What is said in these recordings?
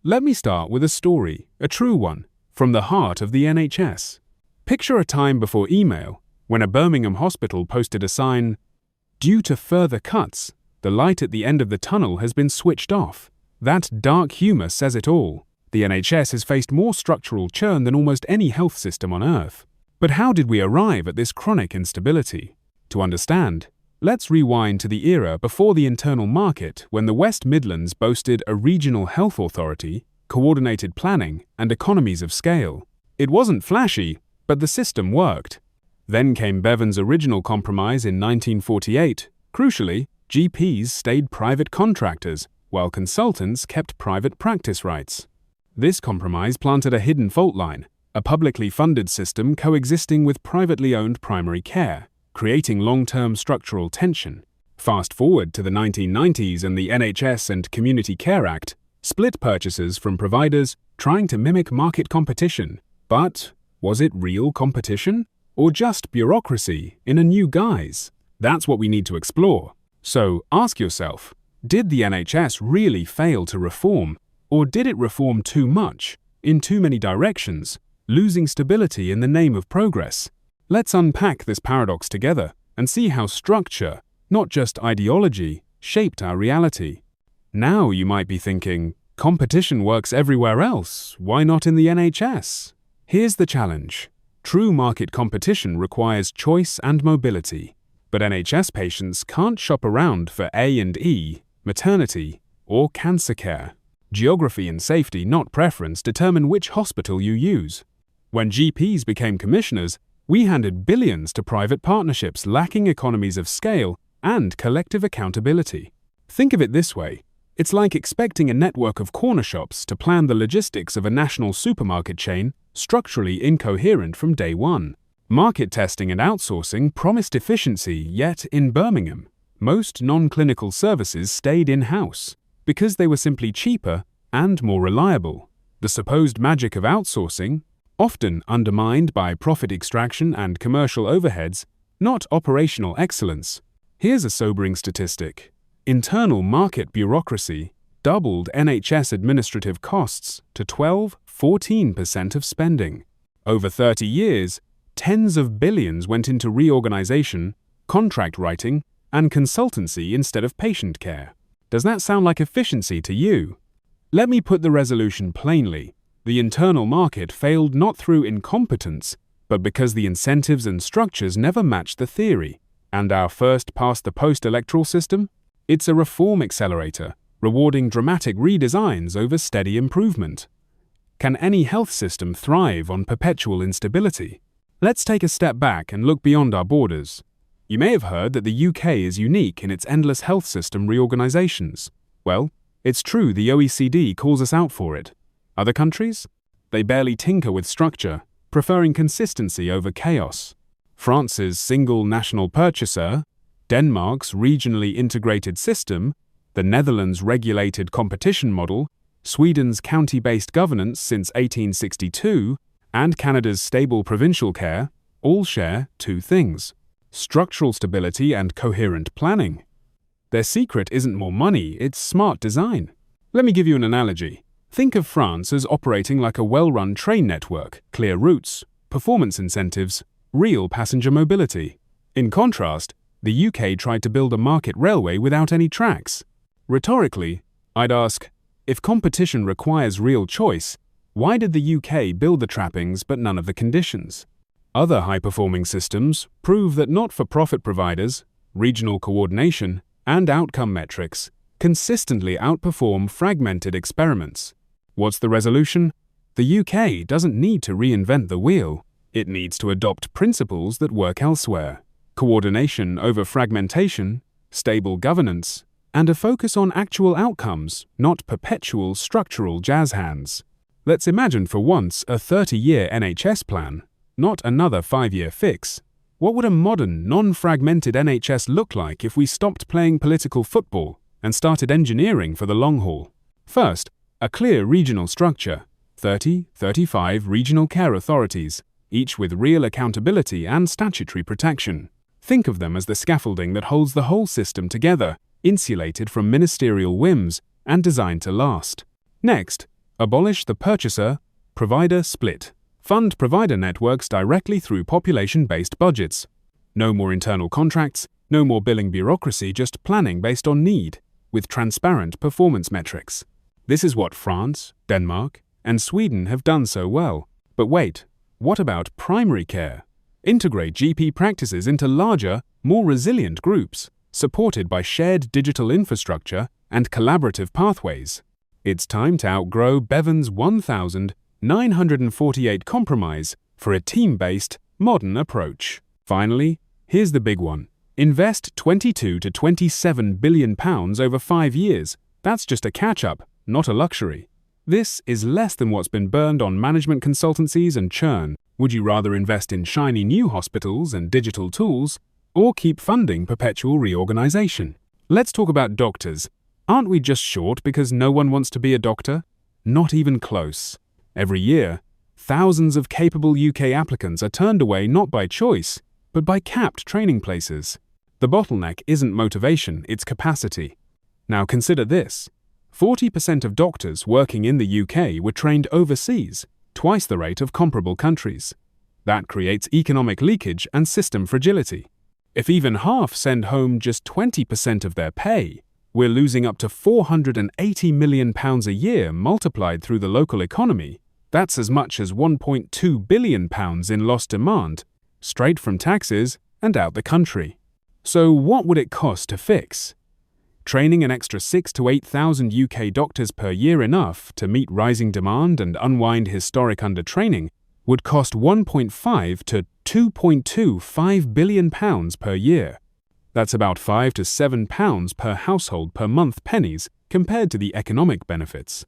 Let me start with a story, a true one, from the heart of the NHS. Picture a time before email, when a Birmingham hospital posted a sign, "Due to further cuts, the light at the end of the tunnel has been switched off." That dark humour says it all. The NHS has faced more structural churn than almost any health system on earth. But how did we arrive at this chronic instability? To understand, let's rewind to the era before the internal market, when the West Midlands boasted a regional health authority, coordinated planning, and economies of scale. It wasn't flashy, but the system worked. Then came Bevan's original compromise in 1948. Crucially, GPs stayed private contractors, while consultants kept private practice rights. This compromise planted a hidden fault line, a publicly funded system coexisting with privately owned primary care, creating long-term structural tension. Fast forward to the 1990s and the NHS and Community Care Act, split purchases from providers trying to mimic market competition. But was it real competition? Or just bureaucracy in a new guise? That's what we need to explore. So ask yourself, did the NHS really fail to reform? Or did it reform too much, in too many directions, losing stability in the name of progress? Let's unpack this paradox together and see how structure, not just ideology, shaped our reality. Now you might be thinking, competition works everywhere else, why not in the NHS? Here's the challenge. True market competition requires choice and mobility, but NHS patients can't shop around for A&E, maternity, or cancer care. Geography and safety, not preference, determine which hospital you use. When GPs became commissioners, we handed billions to private partnerships lacking economies of scale and collective accountability. Think of it this way. It's like expecting a network of corner shops to plan the logistics of a national supermarket chain, structurally incoherent from day one. Market testing and outsourcing promised efficiency, yet in Birmingham, most non-clinical services stayed in-house because they were simply cheaper and more reliable. The supposed magic of outsourcing, often undermined by profit extraction and commercial overheads, not operational excellence. Here's a sobering statistic. Internal market bureaucracy doubled NHS administrative costs to 12–14% of spending. Over 30 years, tens of billions went into reorganization, contract writing, and consultancy instead of patient care. Does that sound like efficiency to you? Let me put the resolution plainly. The internal market failed not through incompetence, but because the incentives and structures never matched the theory. And our first past the post-electoral system? It's a reform accelerator, rewarding dramatic redesigns over steady improvement. Can any health system thrive on perpetual instability? Let's take a step back and look beyond our borders. You may have heard that the UK is unique in its endless health system reorganizations. Well, it's true the OECD calls us out for it. Other countries? They barely tinker with structure, preferring consistency over chaos. France's single national purchaser, Denmark's regionally integrated system, the Netherlands' regulated competition model, Sweden's county-based governance since 1862, and Canada's stable provincial care all share two things: structural stability and coherent planning. Their secret isn't more money, it's smart design. Let me give you an analogy. Think of France as operating like a well-run train network, clear routes, performance incentives, real passenger mobility. In contrast, the UK tried to build a market railway without any tracks. Rhetorically, I'd ask, if competition requires real choice, why did the UK build the trappings but none of the conditions? Other high-performing systems prove that not-for-profit providers, regional coordination, and outcome metrics consistently outperform fragmented experiments. What's the resolution? The UK doesn't need to reinvent the wheel. It needs to adopt principles that work elsewhere: coordination over fragmentation, stable governance, and a focus on actual outcomes, not perpetual structural jazz hands. Let's imagine for once a 30-year NHS plan, not another 5-year fix. What would a modern, non-fragmented NHS look like if we stopped playing political football and started engineering for the long haul? First, a clear regional structure, 35 regional care authorities, each with real accountability and statutory protection. Think of them as the scaffolding that holds the whole system together, insulated from ministerial whims and designed to last. Next, Abolish the purchaser-provider split. Fund provider networks directly through population-based budgets. No more internal contracts, no more billing bureaucracy, just planning based on need, with transparent performance metrics. This is what France, Denmark, and Sweden have done so well. But wait, what about primary care? Integrate GP practices into larger, more resilient groups, supported by shared digital infrastructure and collaborative pathways. It's time to outgrow Bevan's 1,948 compromise for a team-based, modern approach. Finally, here's the big one. Invest £22 to £27 billion over 5 years. That's just a catch-up, not a luxury. This is less than what's been burned on management consultancies and churn. Would you rather invest in shiny new hospitals and digital tools, or keep funding perpetual reorganization? Let's talk about doctors. Aren't we just short because no one wants to be a doctor? Not even close. Every year, thousands of capable UK applicants are turned away not by choice, but by capped training places. The bottleneck isn't motivation, it's capacity. Now consider this. 40% of doctors working in the UK were trained overseas, twice the rate of comparable countries. That creates economic leakage and system fragility. If even half send home just 20% of their pay, we're losing up to £480 million a year multiplied through the local economy. That's as much as £1.2 billion in lost demand, straight from taxes and out the country. So what would it cost to fix? Training an extra 6,000 to 8,000 UK doctors per year enough to meet rising demand and unwind historic undertraining would cost £1.5 to £2.25 billion per year. That's about £5 to £7 per household per month pennies compared to the economic benefits.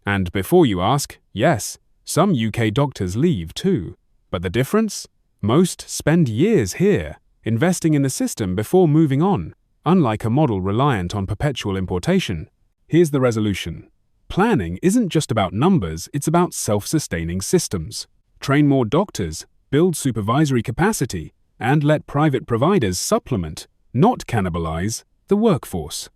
And before you ask, yes, some UK doctors leave too. But the difference? Most spend years here, investing in the system before moving on. Unlike a model reliant on perpetual importation. Here's the resolution. Planning isn't just about numbers, it's about self-sustaining systems. Train more doctors, build supervisory capacity, and let private providers supplement, not cannibalize, the workforce.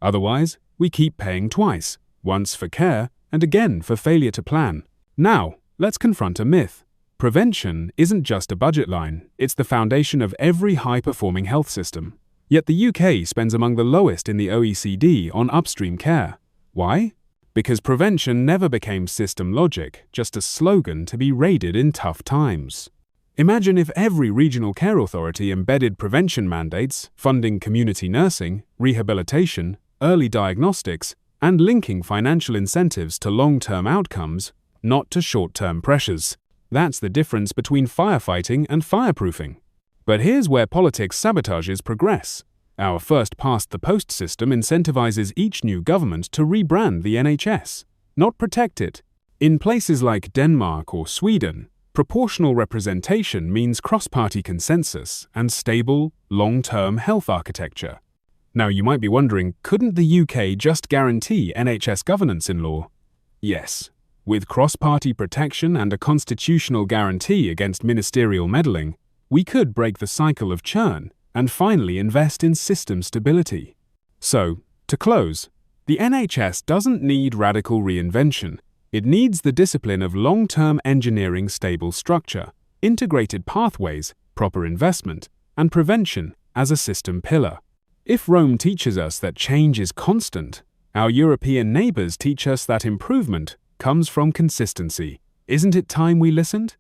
Otherwise, we keep paying twice, once for care and again for failure to plan. Now, let's confront a myth. Prevention isn't just a budget line, it's the foundation of every high-performing health system. Yet the UK spends among the lowest in the OECD on upstream care. Why? Because prevention never became system logic, just a slogan to be raided in tough times. Imagine if every regional care authority embedded prevention mandates, funding community nursing, rehabilitation, early diagnostics, and linking financial incentives to long-term outcomes, not to short-term pressures. That's the difference between firefighting and fireproofing. But here's where politics sabotages progress. Our first-past-the-post system incentivizes each new government to rebrand the NHS, not protect it. In places like Denmark or Sweden, proportional representation means cross-party consensus and stable, long-term health architecture. Now you might be wondering, couldn't the UK just guarantee NHS governance in law? Yes. With cross-party protection and a constitutional guarantee against ministerial meddling, we could break the cycle of churn and finally invest in system stability. So, to close, the NHS doesn't need radical reinvention. It needs the discipline of long-term engineering stable structure, integrated pathways, proper investment, and prevention as a system pillar. If Rome teaches us that change is constant, our European neighbours teach us that improvement comes from consistency. Isn't it time we listened?